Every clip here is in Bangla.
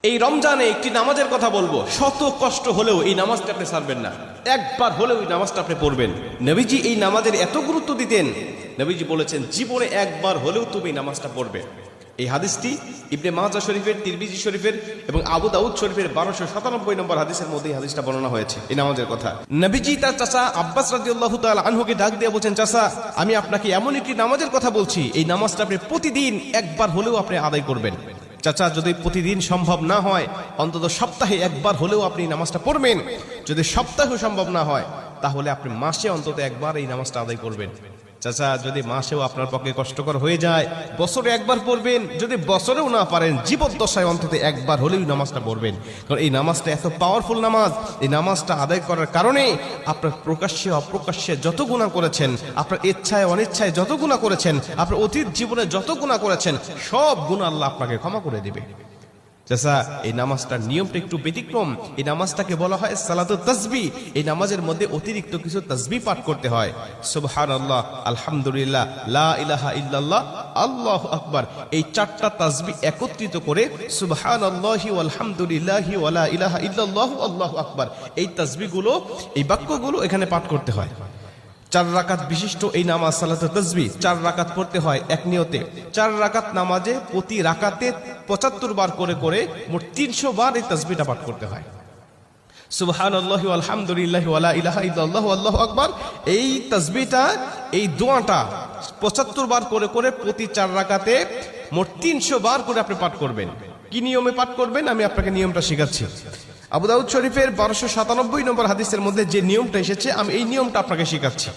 এই রমজানে একটি নামাজের কথা বলবো, শত কষ্ট হলেও এই নামাজটা আপনি ছাড়বেন না, একবার হলেও এই নামাজটা আপনি পড়বেন। নবীজি এই নামাজের এত গুরুত্ব দিতেন, নবীজি বলেছেন জীবনে একবার হলেও তুমি এই নামাজটা পড়বে। এই হাদিসটি ইবনে মাজাহ শরীফের, তিরমিজি শরীফের এবং আবু দাউদ শরীফের 1297 নম্বর হাদিসের মধ্যে এই হাদিসটা বর্ণনা হয়েছে এই নামাজের কথা। নবীজি তার চাচা আব্বাস রাদিয়াল্লাহু তাআলা আনহুকে ডাক দিয়ে বলছেন, চাচা আমি আপনাকে এমন একটি নামাজের কথা বলছি, এই নামাজটা আপনি প্রতিদিন একবার হলেও আপনি আদায় করবেন। চাচা যদি প্রতিদিন সম্ভব না হয় অন্তত সপ্তাহে একবার হলেও আপনি নামাজটা পড়বেন। যদি সপ্তাহে সম্ভব না হয় তাহলে আপনি মাসে অন্তত একবার এই নামাজটা আদায় করবেন। চাচা যদি মাসেও আপনার পক্ষে কষ্টকর হয়ে যায় বছরে একবার পড়বেন, যদি বছরেও না পারেন জীবদ্দশায় অন্তত একবার হলেও নামাজটা পড়বেন। কারণ এই নামাজটা এত পাওয়ারফুল নামাজ, এই নামাজটা আদায় করার কারণে আপনার প্রকাশ্যে অপ্রকাশ্যে যত গুনাহ করেছেন, আপনার ইচ্ছায় অনিচ্ছায় যত গুনাহ করেছেন, আপনার অতীত জীবনে যত গুনাহ করেছেন সব গুনাহ আল্লাহ আপনাকে ক্ষমা করে দিবে। চাচা এই নামাজটার নিয়মটা একটু ব্যতিক্রম। এই নামাজটাকে বলা হয় সালাতুত তাসবিহ। এই নামাজের মধ্যে অতিরিক্ত কিছু তাসবিহ পাঠ করতে হয়। সুবহানাল্লাহ, আলহামদুলিল্লাহ, লা ইলাহা ইল্লাল্লাহ, আল্লাহু আকবার, এই চারটা তাসবিহ একত্রিত করে সুবহানাল্লাহি ওয়াল হামদুলিল্লাহি ওয়া লা ইলাহা ইল্লাল্লাহু আল্লাহু আকবার, এই তাসবিহগুলো, এই বাক্যগুলো এখানে পাঠ করতে হয়। 4 রাকাত বিশিষ্ট এই নামাজ সালাতুত তাসবিহ 4 রাকাত পড়তে হয় এক নিয়তে। 4 রাকাত নামাজে প্রতি রাকাতে 75 বার করে করে মোট 300 বার এই তাসবিহটা পাঠ করতে হয়। সুবহানাল্লাহি ওয়াল হামদুলিল্লাহি ওয়া লা ইলাহা ইল্লাল্লাহু আল্লাহু আকবার, এই তাসবিহটা, এই দোয়াটা 75 বার করে করে প্রতি 4 রাকাতে মোট 300 বার করে আপনি পাঠ করবেন। কি নিয়মে পাঠ করবেন আমি আপনাকে নিয়মটা শেখাচ্ছি। আবু দাউদ শরীফের 1297 নম্বর হাদিসের মধ্যে যে নিয়মটা এসেছে আমি এই নিয়মটা আপনাকে শেখাচ্ছি।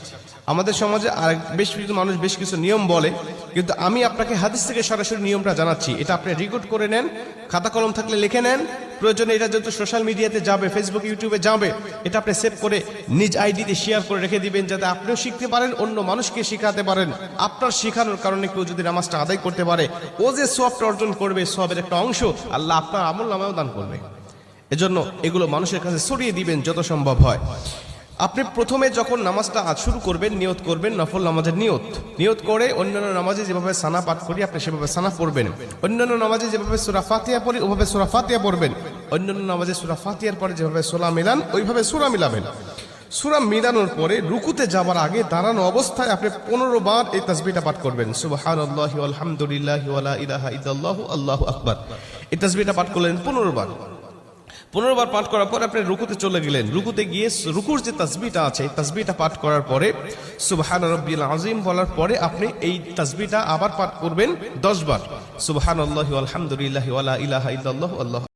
আমাদের সমাজে আর বেশ কিছু মানুষ বেশ কিছু নিয়ম বলে, কিন্তু আমি আপনাকে হাদিস থেকে সরাসরি নিয়মটা জানাচ্ছি। এটা আপনি রেকর্ড করে নেন, খাতা কলম থাকলে লিখে নেন, প্রয়োজনে এটা যত সোশ্যাল মিডিয়াতে যাবে, ফেসবুক ইউটিউবে যাবে, এটা আপনি সেভ করে নিজ আইডিতে শেয়ার করে রেখে দিবেন, যাতে আপনিও শিখতে পারেন, অন্য মানুষকে শেখাতে পারেন। আপনার শেখানোর কারণে কেউ যদি নামাজটা আদায় করতে পারে, ও যে সওয়াবটা অর্জন করবে, সওয়াবের একটা অংশ আল্লাহ আপনার আমলনামায়ও দান করবে। এজন্য এগুলো মানুষের কাছে ছড়িয়ে দিবেন যত সম্ভব হয়। আপনি প্রথমে যখন নামাজটা শুরু করবেন নিয়ত করবেন, নফল নামাজের নিয়ত করে অন্যান্য নামাজে যেভাবে সানা পাঠ করি আপনি সেভাবে সানা পড়বেন। অন্যান্য নামাজে যেভাবে সূরা ফাতিহা পড়ি ওভাবে সূরা ফাতিহা পড়বেন। অন্যান্য নামাজে সূরা ফাতিহার পরে যেভাবে সূরা মিলান ওইভাবে সূরা মিলাবেন। সূরা মিলানোর পরে রুকুতে যাবার আগে দাঁড়ানো অবস্থায় আপনি 15 বার এই তাসবিহটা পাঠ করবেন। সুবহানাল্লাহি ওয়াল হামদুলিল্লাহি ওয়া লা ইলাহা ইল্লাল্লাহু আল্লাহু আকবার, এই তাসবিহটা পাঠ করলেন 15 বার। 15 বার পাঠ করার পর আপনি রুকুতে চলে গেলেন। রুকুতে গিয়ে রুকুর যে তাসবিহটা আছে এই তাসবিহটা পাঠ করার পরে সুবহান রাব্বিল আযীম বলার পরে আপনি এই তাসবিহটা আবার পাঠ করবেন 10 বার। সুবহানাল্লাহি ওয়াল হামদুলিল্লাহি ওয়া লা ইলাহা ইল্লাল্লাহু আল্লাহু